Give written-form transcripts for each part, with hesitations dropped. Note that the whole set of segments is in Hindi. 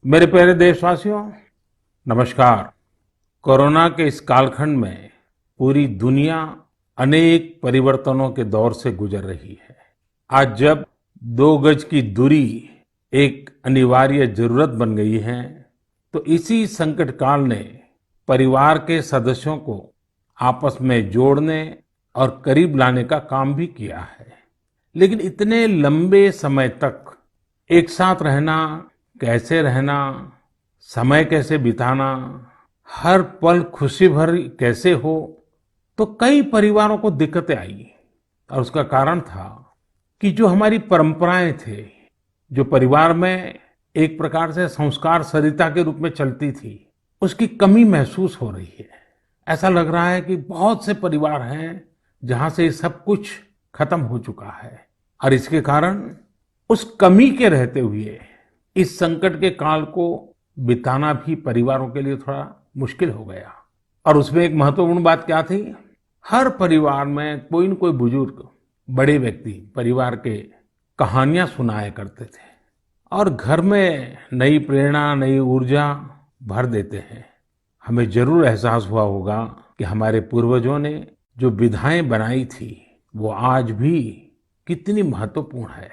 मेरे प्यारे देशवासियों, नमस्कार। कोरोना के इस कालखंड में पूरी दुनिया अनेक परिवर्तनों के दौर से गुजर रही है। आज जब 2 गज की दूरी एक अनिवार्य जरूरत बन गई है, तो इसी संकट काल ने परिवार के सदस्यों को आपस में जोड़ने और करीब लाने का काम भी किया है। लेकिन इतने लंबे समय तक एक साथ रहना, कैसे रहना, समय कैसे बिताना, हर पल खुशी भरी कैसे हो, तो कई परिवारों को दिक्कतें आई। और उसका कारण था कि जो हमारी परंपराएं थे, जो परिवार में एक प्रकार से संस्कार सरिता के रूप में चलती थी, उसकी कमी महसूस हो रही है। ऐसा लग रहा है कि बहुत से परिवार हैं जहां से ये सब कुछ खत्म हो चुका है, और इसके कारण उस कमी के रहते हुए इस संकट के काल को बिताना भी परिवारों के लिए थोड़ा मुश्किल हो गया। और उसमें एक महत्वपूर्ण बात क्या थी? हर परिवार में कोई न कोई बुजुर्ग, बड़े व्यक्ति परिवार के कहानियां सुनाया करते थे और घर में नई प्रेरणा, नई ऊर्जा भर देते हैं। हमें जरूर एहसास हुआ होगा कि हमारे पूर्वजों ने जो विधाएं बनाई थी, वो आज भी कितनी महत्वपूर्ण है,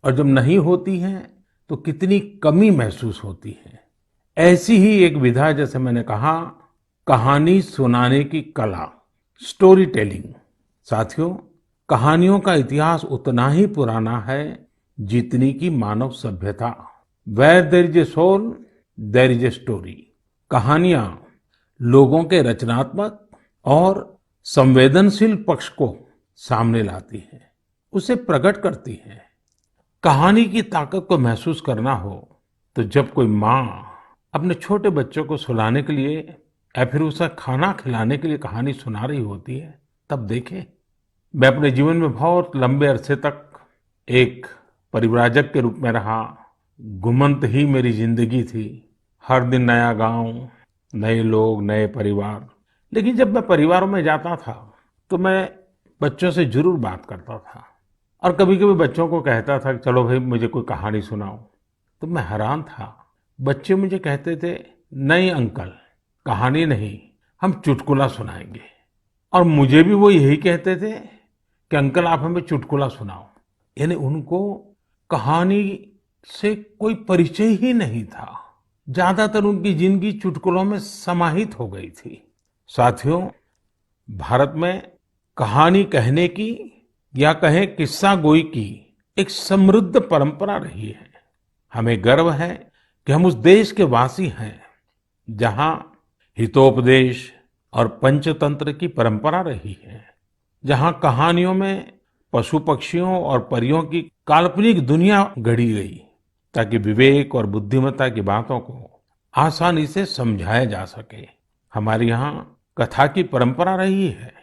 और जब नहीं होती हैं तो कितनी कमी महसूस होती है। ऐसी ही एक विधा, जैसे मैंने कहा, कहानी सुनाने की कला, स्टोरी टेलिंग। साथियों, कहानियों का इतिहास उतना ही पुराना है जितनी की मानव सभ्यता। Where there is a soul, there is a story. कहानियां लोगों के रचनात्मक और संवेदनशील पक्ष को सामने लाती हैं, उसे प्रकट करती हैं। कहानी की ताकत को महसूस करना हो तो जब कोई माँ अपने छोटे बच्चों को सुलाने के लिए या फिर उसे खाना खिलाने के लिए कहानी सुना रही होती है, तब देखें। मैं अपने जीवन में बहुत लंबे अरसे तक एक परिव्राजक के रूप में रहा। घुमंत ही मेरी जिंदगी थी। हर दिन नया गांव, नए लोग, नए परिवार। लेकिन जब मैं परिवारों में जाता था तो मैं बच्चों से जरूर बात करता था, और कभी कभी बच्चों को कहता था कि चलो भाई मुझे कोई कहानी सुनाओ। तो मैं हैरान था। बच्चे मुझे कहते थे, नहीं अंकल, कहानी नहीं, हम चुटकुला सुनाएंगे। और मुझे भी वो यही कहते थे कि अंकल आप हमें चुटकुला सुनाओ। यानी उनको कहानी से कोई परिचय ही नहीं था। ज्यादातर उनकी जिंदगी चुटकुलों में समाहित हो गई थी। साथियों, भारत में कहानी कहने की या कहें किस्सा गोई की एक समृद्ध परंपरा रही है। हमें गर्व है कि हम उस देश के वासी हैं जहां हितोपदेश और पंचतंत्र की परंपरा रही है, जहां कहानियों में पशु पक्षियों और परियों की काल्पनिक दुनिया गढ़ी गई ताकि विवेक और बुद्धिमत्ता की बातों को आसानी से समझाया जा सके। हमारे यहाँ कथा की परंपरा रही है।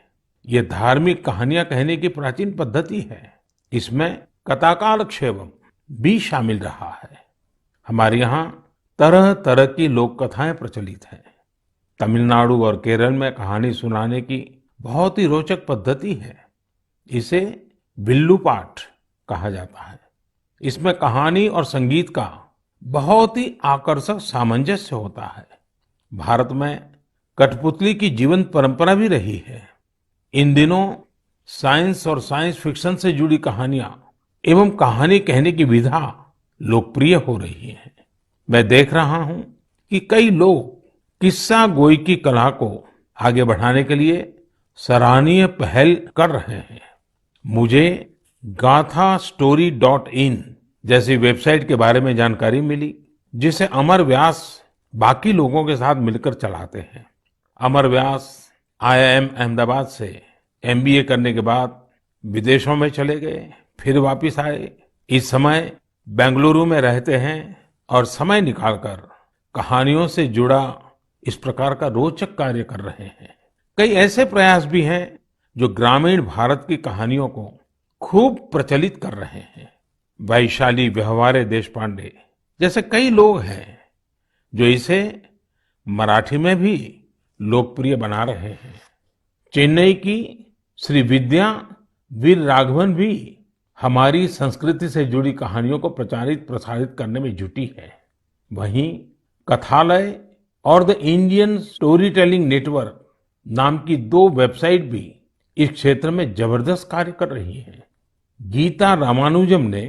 ये धार्मिक कहानियां कहने की प्राचीन पद्धति है। इसमें कथाकालक्षेपम भी शामिल रहा है। हमारे यहाँ तरह तरह की लोक कथाएं प्रचलित हैं। तमिलनाडु और केरल में कहानी सुनाने की बहुत ही रोचक पद्धति है। इसे विल्लू पाठ कहा जाता है। इसमें कहानी और संगीत का बहुत ही आकर्षक सामंजस्य होता है। भारत में कठपुतली की जीवंत परंपरा भी रही है। इन दिनों साइंस और साइंस फिक्शन से जुड़ी कहानियां एवं कहानी कहने की विधा लोकप्रिय हो रही है। मैं देख रहा हूं कि कई लोग किस्सा गोई की कला को आगे बढ़ाने के लिए सराहनीय पहल कर रहे हैं। मुझे gaathastory.in जैसी वेबसाइट के बारे में जानकारी मिली, जिसे अमर व्यास बाकी लोगों के साथ मिलकर चलाते हैं। अमर व्यास IIM अहमदाबाद से MBA करने के बाद विदेशों में चले गए, फिर वापस आए। इस समय बेंगलुरु में रहते हैं और समय निकालकर कहानियों से जुड़ा इस प्रकार का रोचक कार्य कर रहे हैं। कई ऐसे प्रयास भी हैं जो ग्रामीण भारत की कहानियों को खूब प्रचलित कर रहे हैं। वैशाली व्यवहारे देशपांडे जैसे कई लोग हैं जो इसे मराठी में भी लोकप्रिय बना रहे हैं। चेन्नई की श्री विद्या वीर राघवन भी हमारी संस्कृति से जुड़ी कहानियों को प्रचारित प्रसारित करने में जुटी है। वहीं कथालय और the Indian story telling network नाम की दो वेबसाइट भी इस क्षेत्र में जबरदस्त कार्य कर रही हैं। गीता रामानुजम ने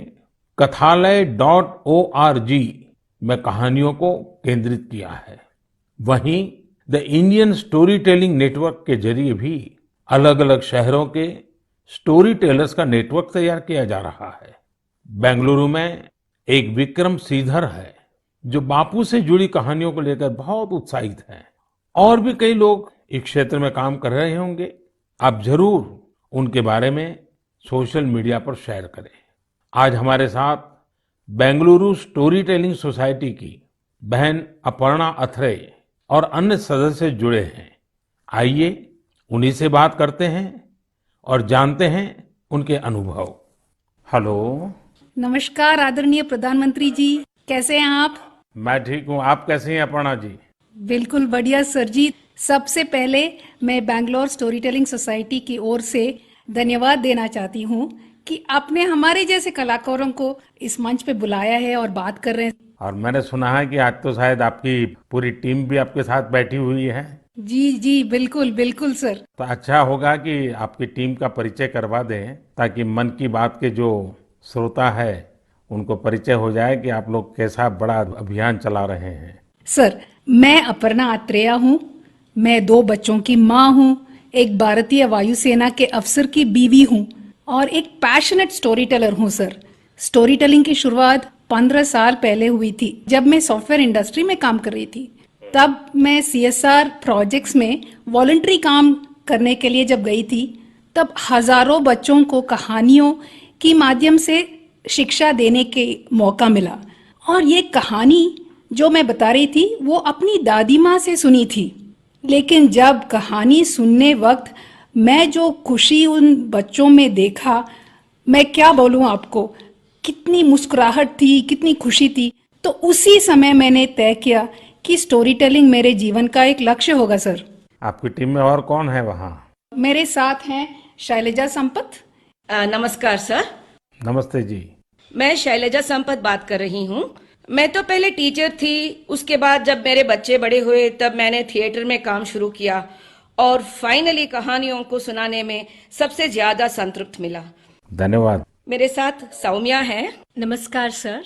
kathalaya.org में कहानियों को केंद्रित किया है। वहीं the Indian story telling network के जरिए भी अलग अलग शहरों के स्टोरी टेलर्स का नेटवर्क तैयार किया जा रहा है। बेंगलुरु में एक विक्रम श्रीधर है जो बापू से जुड़ी कहानियों को लेकर बहुत उत्साहित हैं। और भी कई लोग इस क्षेत्र में काम कर रहे होंगे। आप जरूर उनके बारे में सोशल मीडिया पर शेयर करें। आज हमारे साथ बेंगलुरु स्टोरी टेलिंग सोसाइटी की बहन अपर्णा अथरे और अन्य सदस्य जुड़े हैं। आइए उन्हीं से बात करते हैं और जानते हैं उनके अनुभव। हेलो। नमस्कार आदरणीय प्रधानमंत्री जी, कैसे हैं आप? मैं ठीक हूँ, आप कैसे हैं अपर्णा जी? बिल्कुल बढ़िया सर जी। सबसे पहले मैं बैंगलोर स्टोरी टेलिंग सोसाइटी की ओर से धन्यवाद देना चाहती हूँ कि आपने हमारे जैसे कलाकारों को इस मंच पे बुलाया है और बात कर रहे हैं। और मैंने सुना है कि आज तो शायद आपकी पूरी टीम भी आपके साथ बैठी हुई है। जी जी बिल्कुल बिल्कुल सर। तो अच्छा होगा कि आपकी टीम का परिचय करवा दें ताकि मन की बात के जो श्रोता है उनको परिचय हो जाए कि आप लोग कैसा बड़ा अभियान चला रहे हैं। सर, मैं अपर्णा अत्रेया हूँ। मैं 2 बच्चों की माँ हूँ, एक भारतीय वायुसेना के अफसर की बीवी हूँ और एक पैशनेट स्टोरी टेलर हूँ सर। स्टोरी टेलिंग की शुरुआत 15 साल पहले हुई थी जब मैं सॉफ्टवेयर इंडस्ट्री में काम कर रही थी। तब मैं CSR प्रोजेक्ट्स में वॉलंटरी काम करने के लिए जब गई थी, तब हजारों बच्चों को कहानियों की माध्यम से शिक्षा देने के मौका मिला। और ये कहानी जो मैं बता रही थी वो अपनी दादी माँ से सुनी थी। लेकिन जब कहानी सुनने वक्त मैं जो खुशी उन बच्चों में देखा, मैं क्या बोलूं आपको, कितनी मुस्कुराहट थी, कितनी खुशी थी। तो उसी समय मैंने तय किया कि स्टोरी टेलिंग मेरे जीवन का एक लक्ष्य होगा सर। आपकी टीम में और कौन है वहाँ? मेरे साथ हैं शैलजा संपत। नमस्कार सर। नमस्ते जी। मैं शैलजा संपत बात कर रही हूँ। मैं तो पहले टीचर थी, उसके बाद जब मेरे बच्चे बड़े हुए तब मैंने थिएटर में काम शुरू किया और फाइनली कहानियों को सुनाने में सबसे ज्यादा संतृप्त मिला। धन्यवाद। मेरे साथ सौम्या है। नमस्कार सर।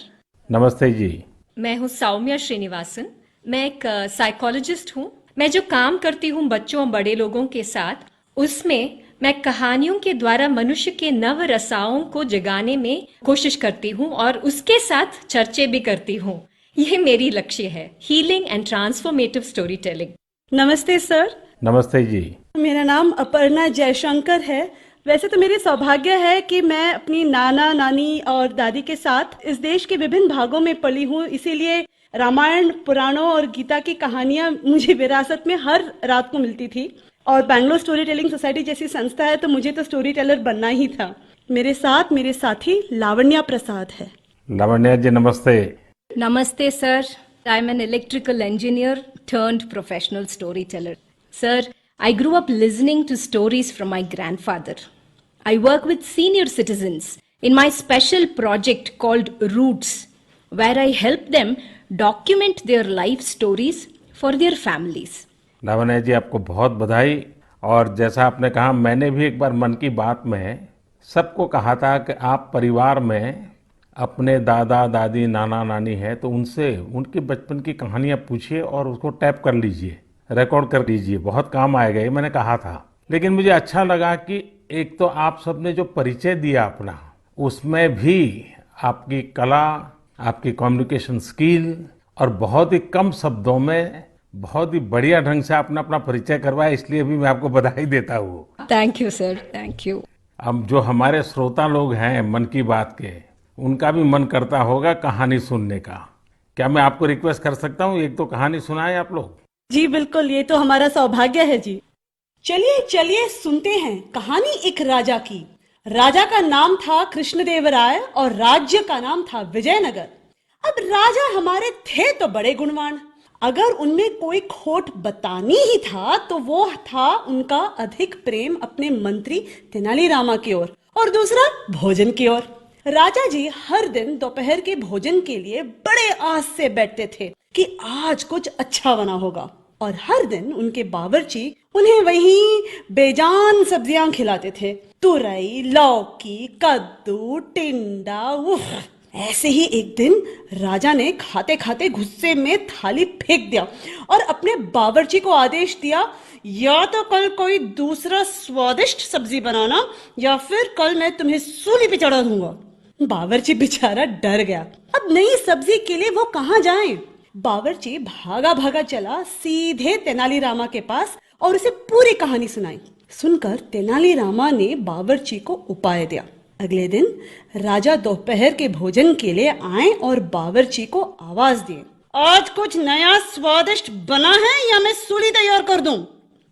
नमस्ते जी। मैं हूँ सौम्या श्रीनिवासन। मैं एक साइकोलॉजिस्ट हूँ। मैं जो काम करती हूँ बच्चों और बड़े लोगों के साथ, उसमें मैं कहानियों के द्वारा मनुष्य के नव रसाओं को जगाने में कोशिश करती हूँ और उसके साथ चर्चे भी करती हूँ। ये मेरी लक्ष्य है, healing and transformative story telling. नमस्ते सर। नमस्ते जी। मेरा नाम अपर्णा जयशंकर है। वैसे तो मेरे सौभाग्य है कि मैं अपनी नाना नानी और दादी के साथ इस देश के विभिन्न भागों में पली हूँ, इसीलिए रामायण, पुराणों और गीता की कहानियां मुझे विरासत में हर रात को मिलती थी। और बैंगलोर स्टोरी टेलिंग सोसाइटी जैसी संस्था है तो मुझे तो स्टोरी टेलर बनना ही था। मेरे साथ मेरे साथी लावण्या प्रसाद है। लावण्या जी नमस्ते। नमस्ते sir. I am an electrical engineer turned professional storyteller. Sir, I grew up listening to stories from my grandfather. I work with senior citizens in my special project called Roots, where I help them document their life stories for their families. Lavanya ji आपको बहुत बधाई। और जैसा आपने कहा, मैंने भी एक बार मन की बात में सबको कहा था कि आप परिवार में अपने दादा दादी नाना नानी है तो उनसे उनके बचपन की कहानियां पूछिए और उसको टैप कर लीजिए, रिकॉर्ड कर लीजिए, बहुत काम आएगा, ये मैंने कहा था। लेकिन मुझे अच्छा लगा कि एक तो आप सबने जो परिचय दिया अपना, उसमें भी आपकी कला, आपकी कम्युनिकेशन स्किल और बहुत ही कम शब्दों में बहुत ही बढ़िया ढंग से आपने अपना परिचय करवाया, इसलिए भी मैं आपको बधाई देता हूँ। Thank you sir, thank you. अब जो हमारे श्रोता लोग हैं मन की बात के, उनका भी मन करता होगा कहानी सुनने का। क्या मैं आपको रिक्वेस्ट कर सकता हूँ, एक तो कहानी सुनाएं आप लोग? जी बिल्कुल, ये तो हमारा सौभाग्य है जी। चलिए चलिए सुनते हैं कहानी एक राजा की। राजा का नाम था कृष्णदेवराय और राज्य का नाम था विजयनगर। अब राजा हमारे थे तो बड़े गुणवान, अगर उनमें कोई खोट बतानी ही था तो वो था उनका अधिक प्रेम अपने मंत्री तेनालीरामा की ओर और दूसरा भोजन की ओर। राजा जी हर दिन दोपहर के भोजन के लिए बड़े आस से बैठते थे कि आज कुछ अच्छा बना होगा, और हर दिन उनके बावर्ची उन्हें वही बेजान सब्जियां खिलाते थे। तुरई, लौकी, कद्दू, टिंडा, उफ। ऐसे ही एक दिन राजा ने खाते खाते गुस्से में थाली फेंक दिया और अपने बावर्ची को आदेश दिया, या तो कल कोई दूसरा स्वादिष्ट सब्जी बनाना या फिर कल मैं तुम्हें सूली पे चढ़ा दूंगा। बावर्ची बेचारा डर गया। अब नई सब्जी के लिए वो कहाँ जाए? बावर्ची भागा भागा चला सीधे तेनालीरामा के पास और उसे पूरी कहानी सुनाई। सुनकर तेनालीरामा ने बावर्ची को उपाय दिया। अगले दिन राजा दोपहर के भोजन के लिए आए और बावर्ची को आवाज दिए, आज कुछ नया स्वादिष्ट बना है या मैं सूली तैयार कर दूं?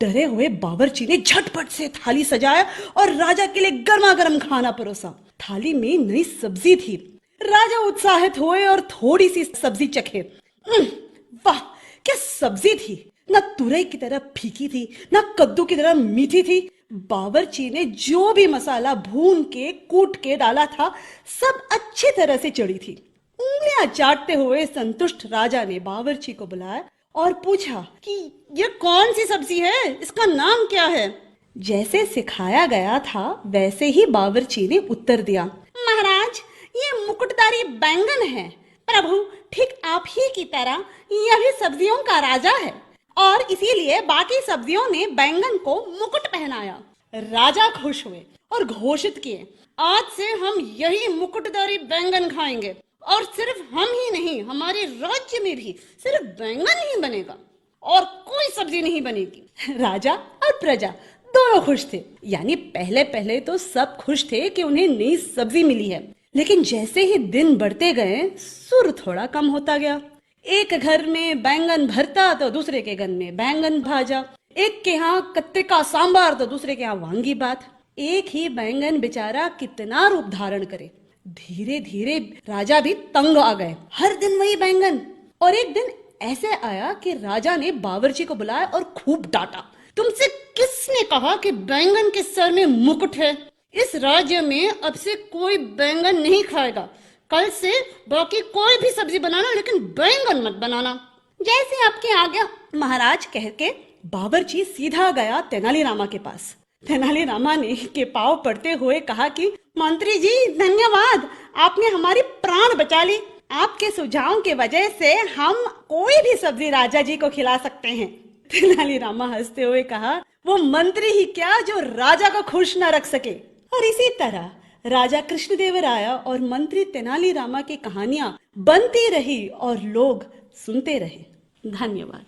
डरे हुए बावर्ची ने झटपट से थाली सजाया और राजा के लिए गर्मा गर्म खाना परोसा। थाली में नई सब्जी थी। राजा उत्साहित हुए और थोड़ी सी सब्जी चखे। वाह, क्या सब्जी थी! ना तुरई की तरह फीकी थी, ना कद्दू की तरह मीठी थी। बावर्ची ने जो भी मसाला भून के कूट के डाला था, सब अच्छी तरह से चढ़ी थी। उंगलियां चाटते हुए संतुष्ट राजा ने बावर्ची को बुलाया और पूछा कि ये कौन सी सब्जी है, इसका नाम क्या है? जैसे सिखाया गया था वैसे ही बावर्ची ने उत्तर दिया, महाराज, ये मुकुटधारी बैंगन है। प्रभु, ठीक आप ही की तरह यह भी सब्जियों का राजा है और इसीलिए बाकी सब्जियों ने बैंगन को मुकुट पहनाया। राजा खुश हुए और घोषित किए, आज से हम यही मुकुटधारी बैंगन खाएंगे, और सिर्फ हम ही नहीं, हमारे राज्य में भी सिर्फ बैंगन ही बनेगा और कोई सब्जी नहीं बनेगी। राजा और प्रजा दोनों खुश थे। यानी पहले पहले तो सब खुश थे कि उन्हें नई सब्जी मिली है, लेकिन जैसे ही दिन बढ़ते गए सुर थोड़ा कम होता गया। एक घर में बैंगन भरता तो दूसरे के घर में बैंगन भाजा, एक के यहाँ कत्तिका सांबार तो दूसरे के यहाँ वांगी बात। एक ही बैंगन बेचारा कितना रूप धारण करे। धीरे धीरे राजा भी तंग आ गए। हर दिन वही बैंगन। और एक दिन ऐसे आया कि राजा ने बावर्ची को बुलाया और खूब डांटा, तुमसे किसने कहा कि बैंगन के सर में मुकुट है? इस राज्य में अब से कोई बैंगन नहीं खाएगा। कल से बाकी कोई भी सब्जी बनाना, लेकिन बैंगन मत बनाना। जैसे आपकी आज्ञा महाराज, कह के बावर्ची सीधा गया तेनालीरामा के पास। तेनालीरामा ने के पांव पड़ते हुए कहा कि मंत्री जी धन्यवाद, आपने हमारी प्राण बचा ली। आपके सुझाव की वजह से हम कोई भी सब्जी राजा जी को खिला सकते हैं। तेनालीरामा हंसते हुए कहा, वो मंत्री ही क्या जो राजा को खुश न रख सके। और इसी तरह राजा कृष्णदेवराय और मंत्री तेनालीरामा की कहानियां बनती रही और लोग सुनते रहे। धन्यवाद।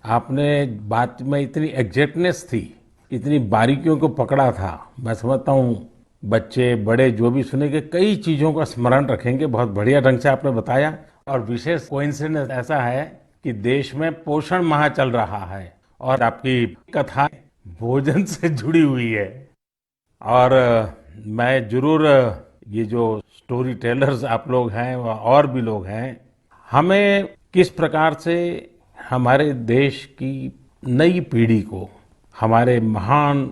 आपने बात में इतनी एग्जैक्टनेस थी, इतनी बारीकियों को पकड़ा था। मैं समझता हूँ बच्चे बड़े जो भी सुनेंगे कई चीजों का स्मरण रखेंगे। बहुत बढ़िया ढंग से आपने बताया। और विशेष कोइंसिडेंस ऐसा है कि देश में पोषण माह चल रहा है और आपकी कथा भोजन से जुड़ी हुई है। और मैं जरूर ये जो स्टोरी टेलर्स आप लोग हैं और भी लोग हैं, हमें किस प्रकार से हमारे देश की नई पीढ़ी को हमारे महान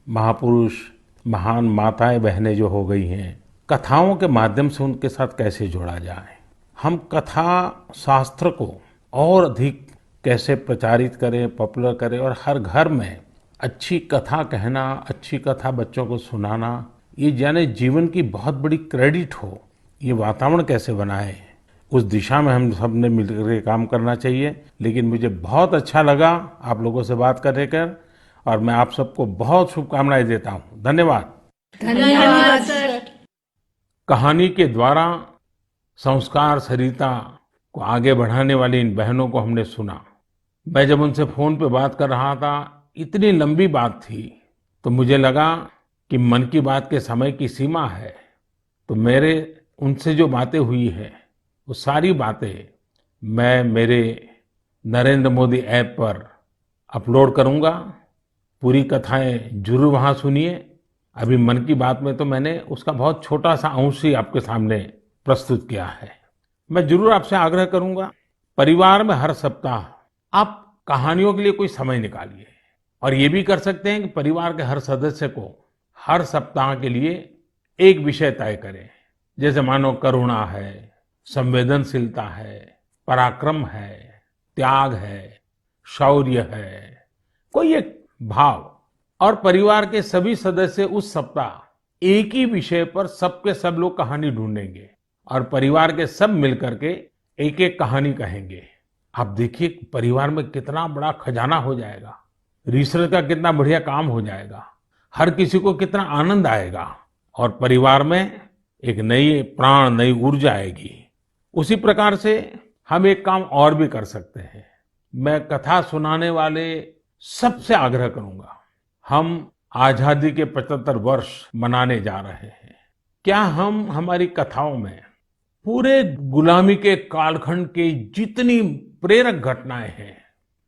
महापुरुष, महान माताएं बहनें जो हो गई हैं, कथाओं के माध्यम से उनके साथ कैसे जोड़ा जाए। हम कथा शास्त्र को और अधिक कैसे प्रचारित करें, पॉपुलर करें और हर घर में अच्छी कथा कहना, अच्छी कथा बच्चों को सुनाना, ये जाने जीवन की बहुत बड़ी क्रेडिट हो। ये वातावरण कैसे बनाए, उस दिशा में हम सब ने मिलकर काम करना चाहिए। लेकिन मुझे बहुत अच्छा लगा आप लोगों से बात करने कर, और मैं आप सबको बहुत शुभकामनाएं देता हूं। धन्यवाद। धन्यवाद सर। कहानी के द्वारा संस्कार सरिता को आगे बढ़ाने वाली इन बहनों को हमने सुना। मैं जब उनसे फोन पे बात कर रहा था, इतनी लंबी बात थी, तो मुझे लगा कि मन की बात के समय की सीमा है, तो मेरे उनसे जो बातें हुई है वो सारी बातें मैं मेरे नरेंद्र मोदी ऐप पर अपलोड करूंगा। पूरी कथाएं जरूर वहां सुनिए। अभी मन की बात में तो मैंने उसका बहुत छोटा सा अंश ही आपके सामने प्रस्तुत किया है। मैं जरूर आपसे आग्रह करूंगा, परिवार में हर सप्ताह आप कहानियों के लिए कोई समय निकालिए। और ये भी कर सकते हैं कि परिवार के हर सदस्य को हर सप्ताह के लिए एक विषय तय करें। जैसे मानो करुणा है, संवेदनशीलता है, पराक्रम है, त्याग है, शौर्य है, कोई एक भाव। और परिवार के सभी सदस्य उस सप्ताह एक ही विषय पर सबके सब लोग कहानी ढूंढेंगे और परिवार के सब मिलकर के एक एक कहानी कहेंगे। आप देखिए परिवार में कितना बड़ा खजाना हो जाएगा, रिसर्च का कितना बढ़िया काम हो जाएगा, हर किसी को कितना आनंद आएगा और परिवार में एक नई प्राण, नई ऊर्जा आएगी। उसी प्रकार से हम एक काम और भी कर सकते हैं। मैं कथा सुनाने वाले सबसे आग्रह करूंगा, हम आजादी के 75 वर्ष मनाने जा रहे हैं। क्या हम हमारी कथाओं में पूरे गुलामी के कालखंड की जितनी प्रेरक घटनाएं हैं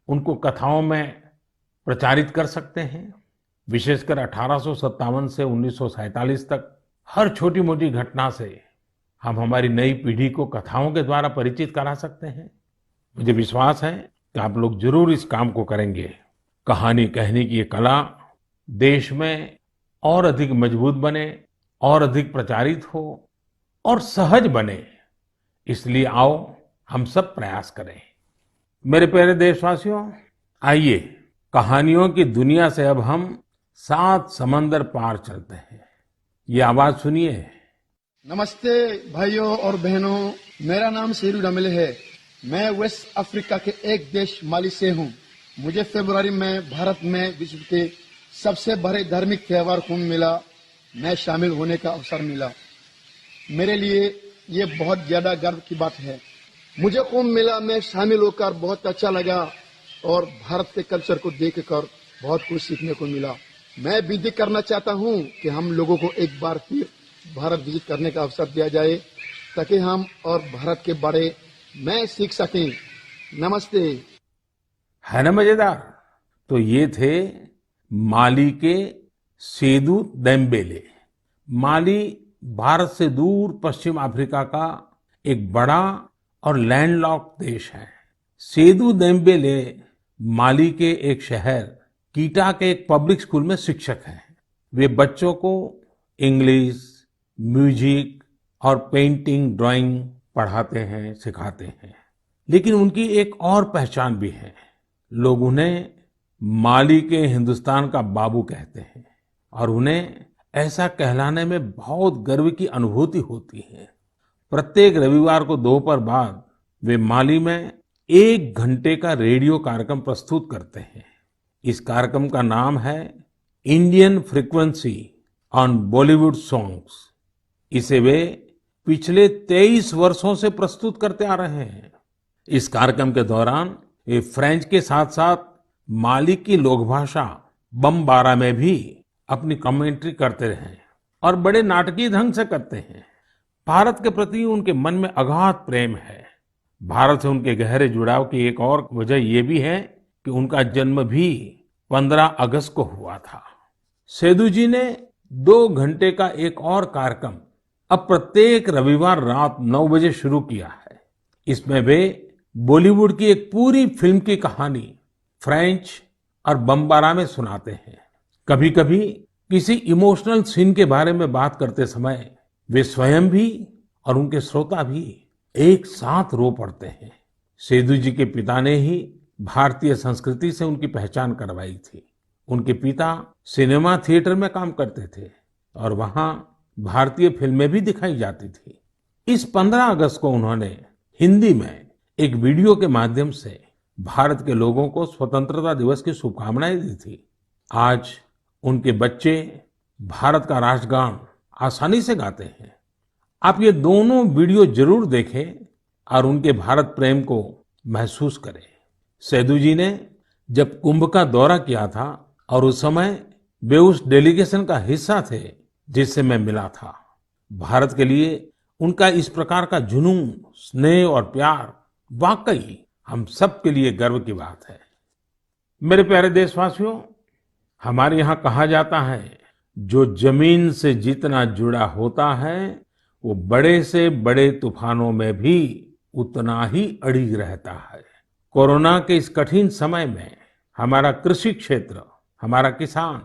उनको कथाओं में प्रचारित कर सकते हैं? विशेषकर 1857 से 1947 तक हर छोटी मोटी घटना से हम हमारी नई पीढ़ी को कथाओं के द्वारा परिचित करा सकते हैं। मुझे विश्वास है कि आप लोग जरूर इस काम को करेंगे। कहानी कहने की ये कला देश में और अधिक मजबूत बने, और अधिक प्रचारित हो और सहज बने, इसलिए आओ हम सब प्रयास करें। मेरे प्यारे देशवासियों, आइए कहानियों की दुनिया से अब हम 7 समंदर पार चलते हैं। ये आवाज सुनिए। नमस्ते भाइयों और बहनों, मेरा नाम शेरू डमेले है। मैं वेस्ट अफ्रीका के एक देश माली से हूँ। मुझे फरवरी में भारत में विश्व के सबसे बड़े धार्मिक त्योहार कुंभ मेला में शामिल होने का अवसर मिला। मेरे लिए ये बहुत ज्यादा गर्व की बात है। मुझे कुंभ मेला में शामिल होकर बहुत अच्छा लगा और भारत के कल्चर को देखकर बहुत कुछ सीखने को मिला। मैं विनती करना चाहता हूँ कि हम लोगों को एक बार फिर भारत विजिट करने का अवसर दिया जाए ताकि हम और भारत के बारे में सीख सकें। नमस्ते। है ना मजेदार? तो ये थे माली के सेदू देम्बेले। माली भारत से दूर पश्चिम अफ्रीका का एक बड़ा और लैंडलॉक्ड देश है। सेदू देम्बेले माली के एक शहर कीटा के एक पब्लिक स्कूल में शिक्षक हैं। वे बच्चों को इंग्लिश, म्यूजिक और पेंटिंग, ड्राइंग पढ़ाते हैं, सिखाते हैं। लेकिन उनकी एक और पहचान भी है। लोग उन्हें माली के हिंदुस्तान का बाबू कहते हैं और उन्हें ऐसा कहलाने में बहुत गर्व की अनुभूति होती है। प्रत्येक रविवार को दोपहर बाद वे माली में 1 घंटे का रेडियो कार्यक्रम प्रस्तुत करते हैं। इस कार्यक्रम का नाम है Indian frequency on Bollywood songs. इसे वे पिछले 23 वर्षों से प्रस्तुत करते आ रहे हैं। इस कार्यक्रम के दौरान वे फ्रेंच के साथ साथ माली की लोक भाषा बमबारा में भी अपनी कमेंट्री करते रहे और बड़े नाटकीय ढंग से करते हैं। भारत के प्रति उनके मन में अगाध प्रेम है। भारत से उनके गहरे जुड़ाव की एक और वजह ये भी है कि उनका जन्म भी 15 अगस्त को हुआ था। सेदू जी ने 2 घंटे का एक और कार्यक्रम अब प्रत्येक रविवार रात 9 बजे शुरू किया है। इसमें वे बॉलीवुड की एक पूरी फिल्म की कहानी फ्रेंच और बमबारा में सुनाते हैं। कभी कभी किसी इमोशनल सीन के बारे में बात करते समय वे स्वयं भी और उनके श्रोता भी एक साथ रो पड़ते हैं। सेदू जी के पिता ने ही भारतीय संस्कृति से उनकी पहचान करवाई थी। उनके पिता सिनेमा थिएटर में काम करते थे और वहां भारतीय फिल्में भी दिखाई जाती थी। इस 15 अगस्त को उन्होंने हिंदी में एक वीडियो के माध्यम से भारत के लोगों को स्वतंत्रता दिवस की शुभकामनाएं दी थी। आज उनके बच्चे भारत का राष्ट्रगान आसानी से गाते हैं। आप ये दोनों वीडियो जरूर देखें और उनके भारत प्रेम को महसूस करें। सेदू जी ने जब कुंभ का दौरा किया था और उस समय वे उस डेलीगेशन का हिस्सा थे जिससे मैं मिला था। भारत के लिए उनका इस प्रकार का जुनून, स्नेह और प्यार वाकई हम सब के लिए गर्व की बात है। मेरे प्यारे देशवासियों, हमारे यहाँ कहा जाता है जो जमीन से जितना जुड़ा होता है वो बड़े से बड़े तूफानों में भी उतना ही अड़िग रहता है। कोरोना के इस कठिन समय में हमारा कृषि क्षेत्र, हमारा किसान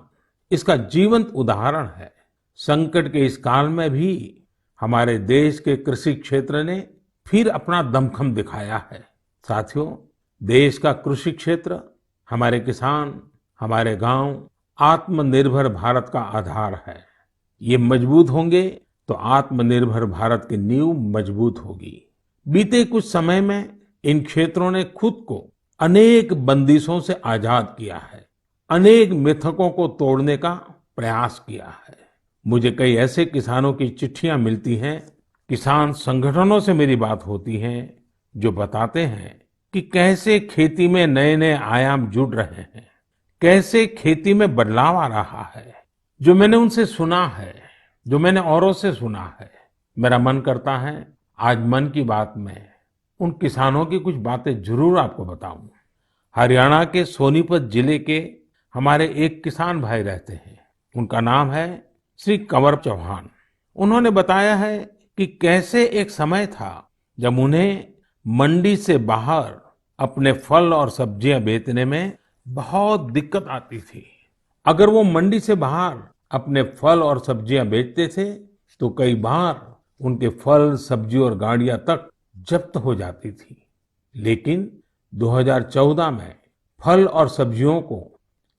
इसका जीवंत उदाहरण है। संकट के इस काल में भी हमारे देश के कृषि क्षेत्र ने फिर अपना दमखम दिखाया है। साथियों, देश का कृषि क्षेत्र, हमारे किसान, हमारे गांव आत्मनिर्भर भारत का आधार है। ये मजबूत होंगे तो आत्मनिर्भर भारत की नींव मजबूत होगी। बीते कुछ समय में इन क्षेत्रों ने खुद को अनेक बंदिशों से आजाद किया है, अनेक मिथकों को तोड़ने का प्रयास किया है। मुझे कई ऐसे किसानों की चिट्ठियां मिलती हैं, किसान संगठनों से मेरी बात होती है, जो बताते हैं कि कैसे खेती में नए नए आयाम जुड़ रहे हैं, कैसे खेती में बदलाव आ रहा है। जो मैंने उनसे सुना है, जो मैंने औरों से सुना है, मेरा मन करता है आज मन की बात में उन किसानों की कुछ बातें जरूर आपको बताऊं। हरियाणा के सोनीपत जिले के हमारे एक किसान भाई रहते हैं, उनका नाम है श्री कंवर चौहान। उन्होंने बताया है कि कैसे एक समय था जब उन्हें मंडी से बाहर अपने फल और सब्जियां बेचने में बहुत दिक्कत आती थी। अगर वो मंडी से बाहर अपने फल और सब्जियां बेचते थे तो कई बार उनके फल, सब्जी और गाड़ियां तक जब्त हो जाती थी। लेकिन 2014 में फल और सब्जियों को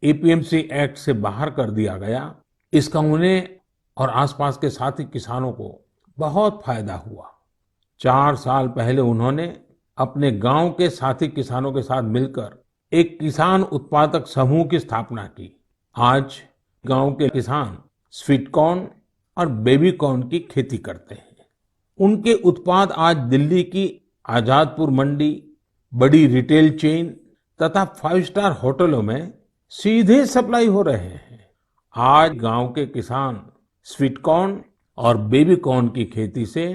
एपीएमसी एक्ट से बाहर कर दिया गया। इसका उन्हें और आसपास के साथी किसानों को बहुत फायदा हुआ। 4 साल पहले उन्होंने अपने गांव के साथी किसानों के साथ मिलकर एक किसान उत्पादक समूह की स्थापना की। आज गांव के किसान स्वीट कॉर्न और बेबी कॉर्न की खेती करते हैं। उनके उत्पाद आज दिल्ली की आजादपुर मंडी, बड़ी रिटेल चेन तथा 5 स्टार होटलों में सीधे सप्लाई हो रहे हैं। आज गांव के किसान स्वीट कॉर्न और बेबी कॉर्न की खेती से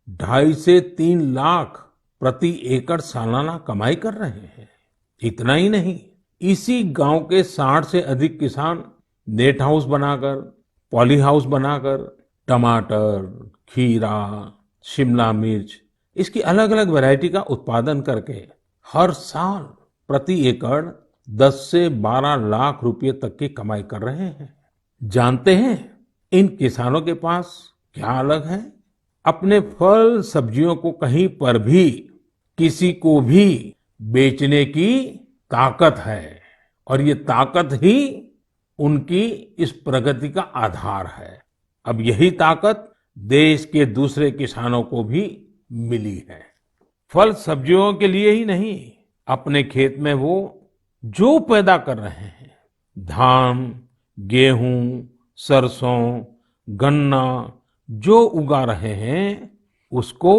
2.5 से 3 लाख प्रति एकड़ सालाना कमाई कर रहे हैं। इतना ही नहीं, इसी गांव के 60 से अधिक किसान नेट हाउस बनाकर, पॉली हाउस बनाकर टमाटर, खीरा, शिमला मिर्च, इसकी अलग अलग वैरायटी का उत्पादन करके हर साल प्रति एकड़ 10 से 12 लाख रुपए तक की कमाई कर रहे हैं। जानते हैं इन किसानों के पास क्या अलग है? अपने फल सब्जियों को कहीं पर भी किसी को भी बेचने की ताकत है, और ये ताकत ही उनकी इस प्रगति का आधार है। अब यही ताकत देश के दूसरे किसानों को भी मिली है। फल सब्जियों के लिए ही नहीं, अपने खेत में वो जो पैदा कर रहे हैं, धान, गेहूं, सरसों, गन्ना जो उगा रहे हैं, उसको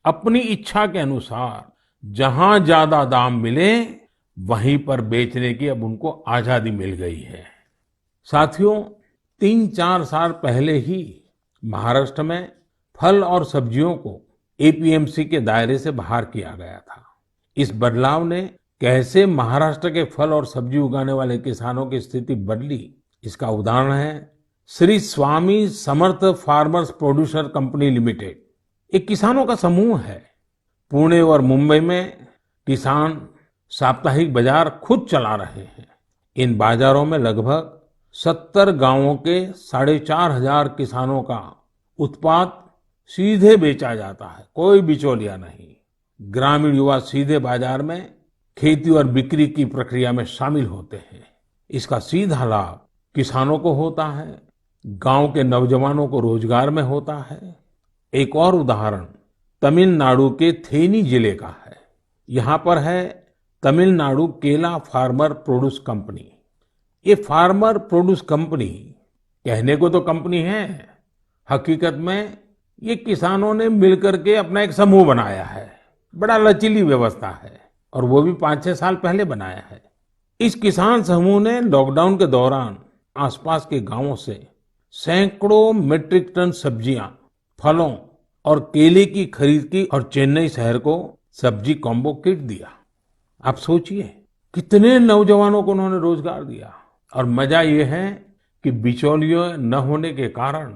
अपनी इच्छा के अनुसार जहां ज्यादा दाम मिले वहीं पर बेचने की अब उनको आजादी मिल गई है। साथियों, 3-4 साल पहले ही महाराष्ट्र में फल और सब्जियों को एपीएमसी के दायरे से बाहर किया गया था। इस बदलाव ने कैसे महाराष्ट्र के फल और सब्जी उगाने वाले किसानों की स्थिति बदली, इसका उदाहरण है Shri Swami Samarth farmers producer company limited. एक किसानों का समूह है। पुणे और मुंबई में किसान साप्ताहिक बाजार खुद चला रहे हैं। इन बाजारों में लगभग 70 गांवों के 4,500 किसानों का उत्पाद सीधे बेचा जाता है, कोई बिचौलिया नहीं। ग्रामीण युवा सीधे बाजार में खेती और बिक्री की प्रक्रिया में शामिल होते हैं। इसका सीधा लाभ किसानों को होता है, गांव के नौजवानों को रोजगार में होता है। एक और उदाहरण तमिलनाडु के थेनी जिले का है। यहाँ पर है तमिलनाडु केला फार्मर प्रोड्यूस कंपनी। ये फार्मर प्रोड्यूस कंपनी कहने को तो कंपनी है, हकीकत में ये किसानों ने मिलकर के अपना एक समूह बनाया है। बड़ा लचीली व्यवस्था है और वो भी 5-6 साल पहले बनाया है। इस किसान समूह ने लॉकडाउन के दौरान आसपास के गांवों से सैकड़ों मीट्रिक टन सब्जियां, फलों और केले की खरीद की और चेन्नई शहर को सब्जी कॉम्बो किट दिया। आप सोचिए कितने नौजवानों को उन्होंने रोजगार दिया। और मजा ये है कि बिचौलियों न होने के कारण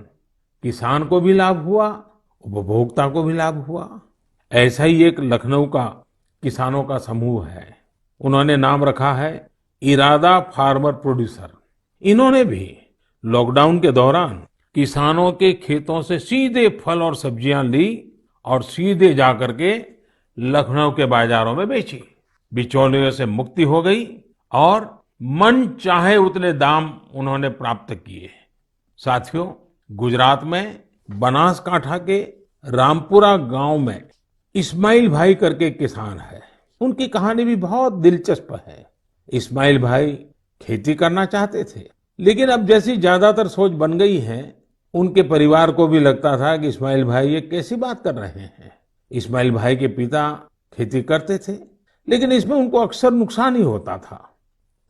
किसान को भी लाभ हुआ, उपभोक्ता को भी लाभ हुआ। ऐसा ही एक लखनऊ का किसानों का समूह है। उन्होंने नाम रखा है इरादा फार्मर प्रोड्यूसर। इन्होंने भी लॉकडाउन के दौरान किसानों के खेतों से सीधे फल और सब्जियां ली और सीधे जाकर के लखनऊ के बाजारों में बेची। बिचौलियों से मुक्ति हो गई और मन चाहे उतने दाम उन्होंने प्राप्त किए। साथियों, गुजरात में बनासकांठा के रामपुरा गांव में इस्माइल भाई करके एक किसान है। उनकी कहानी भी बहुत दिलचस्प है। इस्माइल भाई खेती करना चाहते थे, लेकिन अब जैसी ज्यादातर सोच बन गई है, उनके परिवार को भी लगता था कि इस्माइल भाई ये कैसी बात कर रहे हैं। इस्माइल भाई के पिता खेती करते थे, लेकिन इसमें उनको अक्सर नुकसान ही होता था।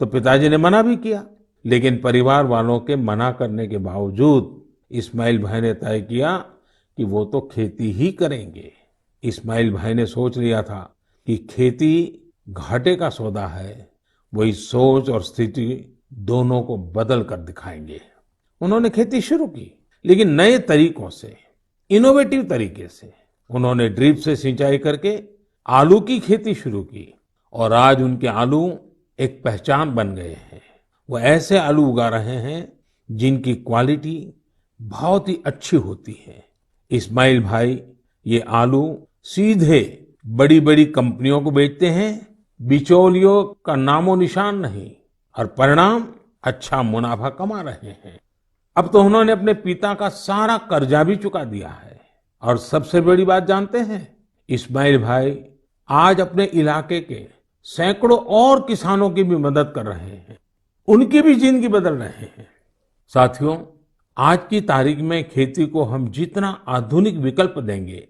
तो पिताजी ने मना भी किया, लेकिन परिवार वालों के मना करने के बावजूद इस्माइल भाई ने तय किया कि वो तो खेती ही करेंगे। इस्माइल भाई ने सोच लिया था कि खेती घाटे का सौदा है। वही सोच और स्थिति दोनों को बदल कर दिखाएंगे। उन्होंने खेती शुरू की, लेकिन नए तरीकों से, इनोवेटिव तरीके से। उन्होंने ड्रिप से सिंचाई करके आलू की खेती शुरू की और आज उनके आलू एक पहचान बन गए हैं। वो ऐसे आलू उगा रहे हैं जिनकी क्वालिटी बहुत ही अच्छी होती है। इस्माइल भाई ये आलू सीधे बड़ी बड़ी कंपनियों को बेचते हैं। बिचौलियों का नामो निशान नहीं, और परिणाम अच्छा मुनाफा कमा रहे हैं। अब तो उन्होंने अपने पिता का सारा कर्जा भी चुका दिया है। और सबसे बड़ी बात जानते हैं, इस्माइल भाई आज अपने इलाके के सैकड़ों और किसानों की भी मदद कर रहे हैं। उनकी भी जिंदगी बदल रहे हैं। साथियों, आज की तारीख में खेती को हम जितना आधुनिक विकल्प देंगे,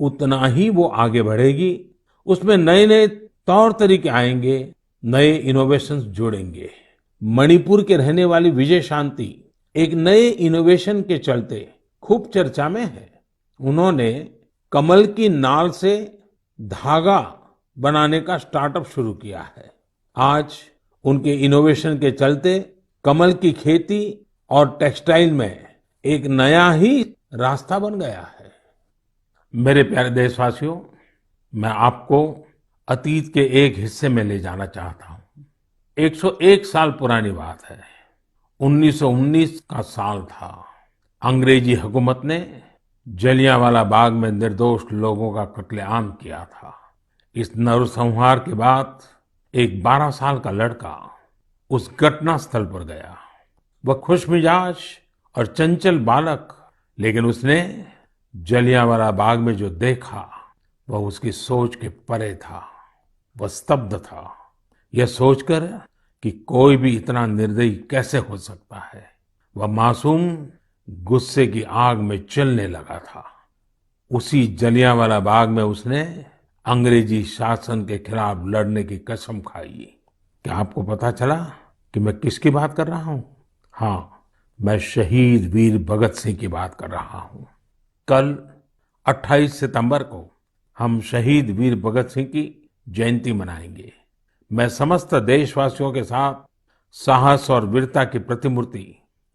उतना ही वो आगे बढ़ेगी। उसमें नए नए तौर तरीके आएंगे, नए इनोवेशंस जोड़ेंगे। मणिपुर के रहने वाली विजय शांति एक नए इनोवेशन के चलते खूब चर्चा में है। उन्होंने कमल की नाल से धागा बनाने का स्टार्टअप शुरू किया है। आज उनके इनोवेशन के चलते कमल की खेती और टेक्सटाइल में एक नया ही रास्ता बन गया है। मेरे प्यारे देशवासियों, मैं आपको अतीत के एक हिस्से में ले जाना चाहता हूँ। 101 साल पुरानी बात है। 1919 का साल था। अंग्रेजी हुकूमत ने जलियांवाला बाग में निर्दोष लोगों का कत्लेआम किया था। इस नरसंहार के बाद एक 12 साल का लड़का उस घटना स्थल पर गया। वह खुशमिजाज और चंचल बालक, लेकिन उसने जलियांवाला बाग में जो देखा वह उसकी सोच के परे था। वह स्तब्ध था, यह सोचकर कि कोई भी इतना निर्दयी कैसे हो सकता है। वह मासूम गुस्से की आग में जलने लगा था। उसी जलियांवाला बाग में उसने अंग्रेजी शासन के खिलाफ लड़ने की कसम खाई। क्या आपको पता चला कि मैं किसकी बात कर रहा हूं? हाँ, मैं शहीद वीर भगत सिंह की बात कर रहा हूं। कल 28 सितंबर को हम शहीद वीर भगत सिंह की जयंती मनाएंगे। मैं समस्त देशवासियों के साथ साहस और वीरता की प्रतिमूर्ति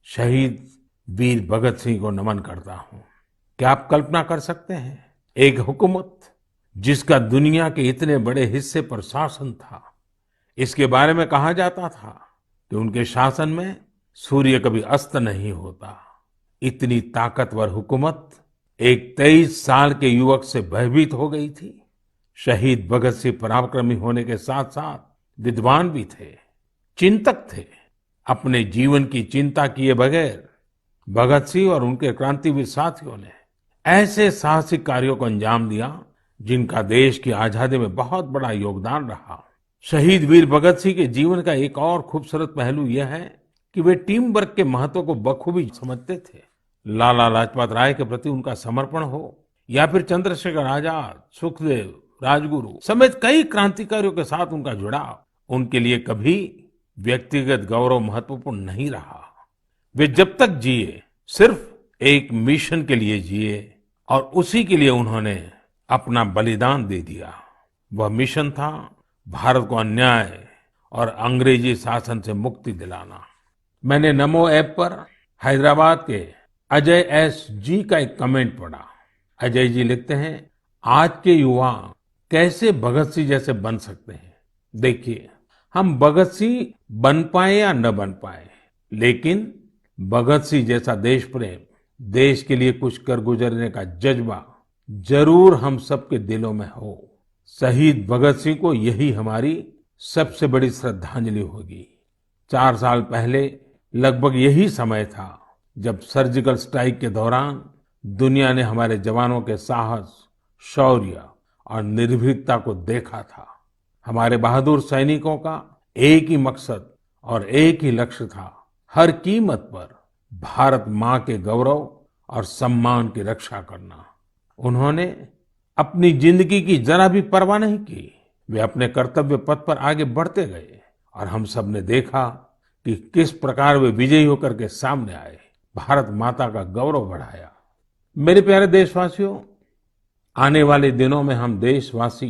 शहीद वीर भगत सिंह को नमन करता हूं। क्या आप कल्पना कर सकते हैं, एक हुकूमत जिसका दुनिया के इतने बड़े हिस्से पर शासन था, इसके बारे में कहा जाता था कि उनके शासन में सूर्य कभी अस्त नहीं होता। इतनी ताकतवर हुकूमत एक 23 साल के युवक से भयभीत हो गई थी। शहीद भगत सिंह पराक्रमी होने के साथ साथ विद्वान भी थे, चिंतक थे। अपने जीवन की चिंता किए बगैर भगत सिंह और उनके क्रांतिवीर साथियों ने ऐसे साहसिक कार्यों को अंजाम दिया जिनका देश की आजादी में बहुत बड़ा योगदान रहा। शहीद वीर भगत सिंह के जीवन का एक और खूबसूरत पहलू यह है कि वे टीम वर्क के महत्व को बखूबी समझते थे। लाला लाजपत राय के प्रति उनका समर्पण हो या फिर चंद्रशेखर आजाद, सुखदेव, राजगुरु समेत कई क्रांतिकारियों के साथ उनका जुड़ाव उनके लिए कभी व्यक्तिगत गौरव महत्वपूर्ण नहीं रहा। वे जब तक जिए सिर्फ एक मिशन के लिए जिए और उसी के लिए उन्होंने अपना बलिदान दे दिया। वह मिशन था भारत को अन्याय और अंग्रेजी शासन से मुक्ति दिलाना। मैंने नमो ऐप पर हैदराबाद के अजय एस जी का एक कमेंट पढ़ा। अजय जी लिखते हैं, आज के युवा कैसे भगत सिंह जैसे बन सकते हैं। देखिए, हम भगत सिंह बन पाए या न बन पाए, लेकिन भगत सिंह जैसा देश प्रेम देश के लिए कुछ कर गुजरने का जज्बा जरूर हम सबके दिलों में हो। शहीद भगत सिंह को यही हमारी सबसे बड़ी श्रद्धांजलि होगी। 4 साल पहले लगभग यही समय था जब सर्जिकल स्ट्राइक के दौरान दुनिया ने हमारे जवानों के साहस, शौर्य और निर्भीकता को देखा था। हमारे बहादुर सैनिकों का एक ही मकसद और एक ही लक्ष्य था, हर कीमत पर भारत मां के गौरव और सम्मान की रक्षा करना। उन्होंने अपनी जिंदगी की जरा भी परवाह नहीं की। वे अपने कर्तव्य पथ पर आगे बढ़ते गए और हम सब ने देखा कि किस प्रकार वे विजयी होकर के सामने आए, भारत माता का गौरव बढ़ाया। मेरे प्यारे देशवासियों, आने वाले दिनों में हम देशवासी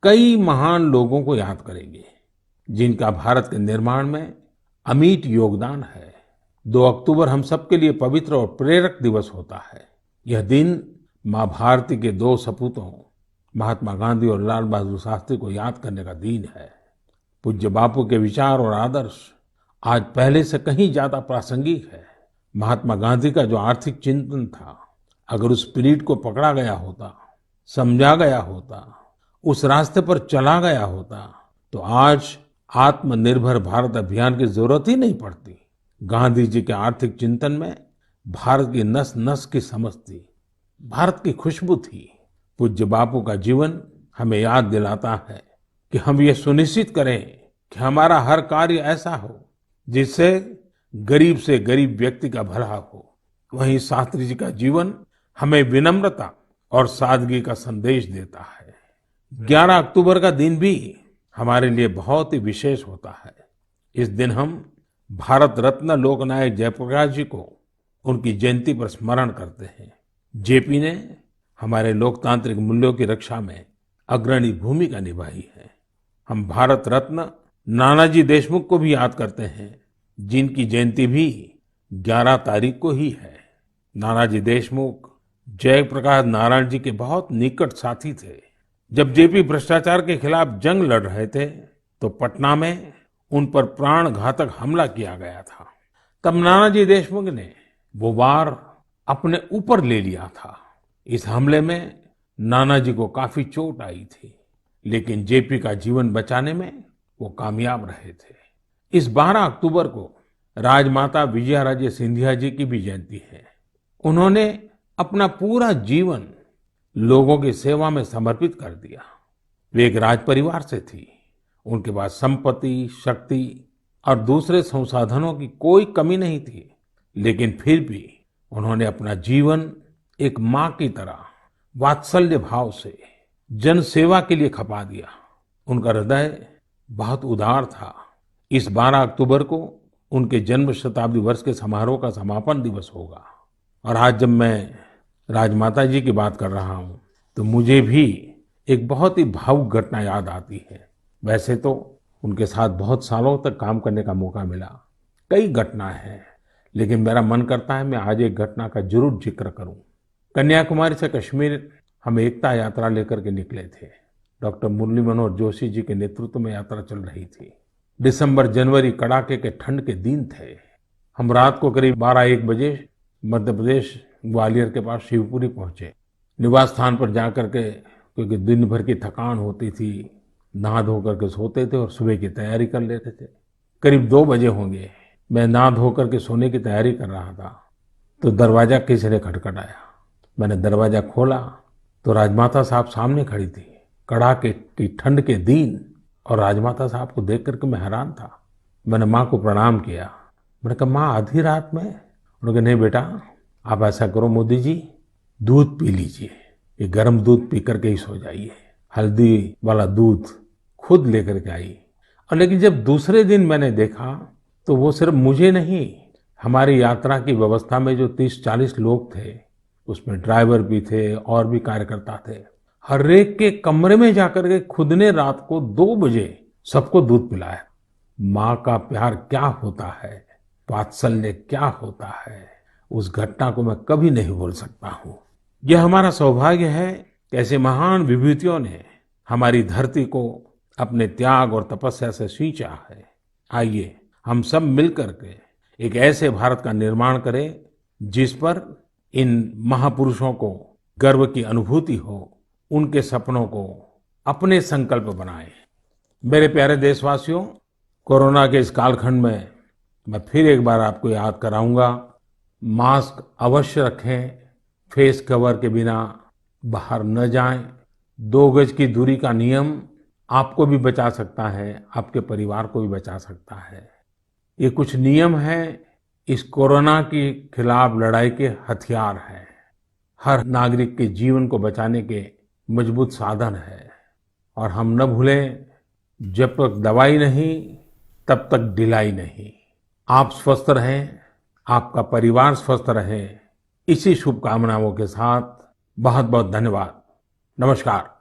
कई महान लोगों को याद करेंगे जिनका भारत के निर्माण में अमिट योगदान है। 2 अक्टूबर हम सबके लिए पवित्र और प्रेरक दिवस होता है। यह दिन माँ भारती के 2 सपूतों महात्मा गांधी और लाल बहादुर शास्त्री को याद करने का दिन है। पूज्य बापू के विचार और आदर्श आज पहले से कहीं ज्यादा प्रासंगिक है। महात्मा गांधी का जो आर्थिक चिंतन था, अगर उस स्पिरिट को पकड़ा गया होता, समझा गया होता, उस रास्ते पर चला गया होता, तो आज आत्मनिर्भर भारत अभियान की जरूरत ही नहीं पड़ती। गांधी जी के आर्थिक चिंतन में भारत की नस नस की समझ थी, भारत की खुशबू थी। पूज्य बापू का जीवन हमें याद दिलाता है कि हम ये सुनिश्चित करें कि हमारा हर कार्य ऐसा हो जिससे गरीब से गरीब व्यक्ति का भला हो। वहीं शास्त्री जी का जीवन हमें विनम्रता और सादगी का संदेश देता है। 11 अक्टूबर का दिन भी हमारे लिए बहुत ही विशेष होता है। इस दिन हम भारत रत्न लोकनायक जयप्रकाश जी को उनकी जयंती पर स्मरण करते हैं। जेपी ने हमारे लोकतांत्रिक मूल्यों की रक्षा में अग्रणी भूमिका निभाई है। हम भारत रत्न नानाजी देशमुख को भी याद करते हैं, जिनकी जयंती भी 11 तारीख को ही है। नानाजी देशमुख जयप्रकाश नारायण जी के बहुत निकट साथी थे। जब जेपी भ्रष्टाचार के खिलाफ जंग लड़ रहे थे तो पटना में उन पर प्राण घातक हमला किया गया था। तब नानाजी देशमुख ने वो वार अपने ऊपर ले लिया था। इस हमले में नानाजी को काफी चोट आई थी, लेकिन जेपी का जीवन बचाने में वो कामयाब रहे थे। इस 12 अक्टूबर को राजमाता विजयाराजे सिंधिया जी की भी जयंती है। उन्होंने अपना पूरा जीवन लोगों की सेवा में समर्पित कर दिया। वे एक राज परिवार से थी। उनके पास संपत्ति, शक्ति और दूसरे संसाधनों की कोई कमी नहीं थी, लेकिन फिर भी उन्होंने अपना जीवन एक माँ की तरह वात्सल्य भाव से जन सेवा के लिए खपा दिया। उनका हृदय बहुत उदार था। इस 12 अक्टूबर को उनके जन्म शताब्दी वर्ष के समारोह का समापन दिवस होगा। और आज जब मैं राजमाता जी की बात कर रहा हूँ तो मुझे भी एक बहुत ही भावुक घटना याद आती है। वैसे तो उनके साथ बहुत सालों तक काम करने का मौका मिला, कई घटना है, लेकिन मेरा मन करता है मैं आज एक घटना का जरूर जिक्र करूं। कन्याकुमारी से कश्मीर हम एकता यात्रा लेकर के निकले थे। डॉक्टर मुरली मनोहर जोशी जी के नेतृत्व में यात्रा चल रही थी। दिसंबर जनवरी कड़ाके के ठंड के दिन थे। हम रात को करीब 12-1 बजे मध्य प्रदेश ग्वालियर के पास शिवपुरी पहुंचे। निवास स्थान पर जाकर के, क्योंकि दिन भर की थकान होती थी, नहा धो करके सोते थे और सुबह की तैयारी कर लेते थे। करीब 2 बजे होंगे, मैं नहा धो करके सोने की तैयारी कर रहा था तो दरवाजा किसी ने खटखटाया। मैंने दरवाजा खोला तो राजमाता साहब सामने खड़ी थी। कड़ाके की ठंड के दिन और राजमाता साहब को देख करके मैं हैरान था। मैंने माँ को प्रणाम किया। मैंने कहा, माँ आधी रात में? उन्होंने कहा, नहीं बेटा, आप ऐसा करो मोदी जी, दूध पी लीजिए, ये गर्म दूध पी करके ही सो जाइए। हल्दी वाला दूध खुद लेकर के आई। और लेकिन जब दूसरे दिन मैंने देखा तो वो सिर्फ मुझे नहीं, हमारी यात्रा की व्यवस्था में जो 30-40 लोग थे, उसमें ड्राइवर भी थे और भी कार्यकर्ता थे, हर एक के कमरे में जाकर के खुद ने रात को 2 बजे सबको दूध पिलाया। माँ का प्यार क्या होता है, वात्सल्य क्या होता है, उस घटना को मैं कभी नहीं भूल सकता हूँ। यह हमारा सौभाग्य है कि ऐसे महान विभूतियों ने हमारी धरती को अपने त्याग और तपस्या से सींचा है। आइए हम सब मिलकर के एक ऐसे भारत का निर्माण करें जिस पर इन महापुरुषों को गर्व की अनुभूति हो, उनके सपनों को अपने संकल्प बनाएं। मेरे प्यारे देशवासियों, कोरोना के इस कालखंड में मैं फिर एक बार आपको याद कराऊंगा, मास्क अवश्य रखें, फेस कवर के बिना बाहर न जाएं, 2 गज की दूरी का नियम आपको भी बचा सकता है, आपके परिवार को भी बचा सकता है। ये कुछ नियम हैं, इस कोरोना के खिलाफ लड़ाई के हथियार हैं, हर नागरिक के जीवन को बचाने के मजबूत साधन है। और हम न भूलें, जब तक दवाई नहीं तब तक ढिलाई नहीं। आप स्वस्थ रहें, आपका परिवार स्वस्थ रहे, इसी शुभकामनाओं के साथ बहुत बहुत धन्यवाद। नमस्कार।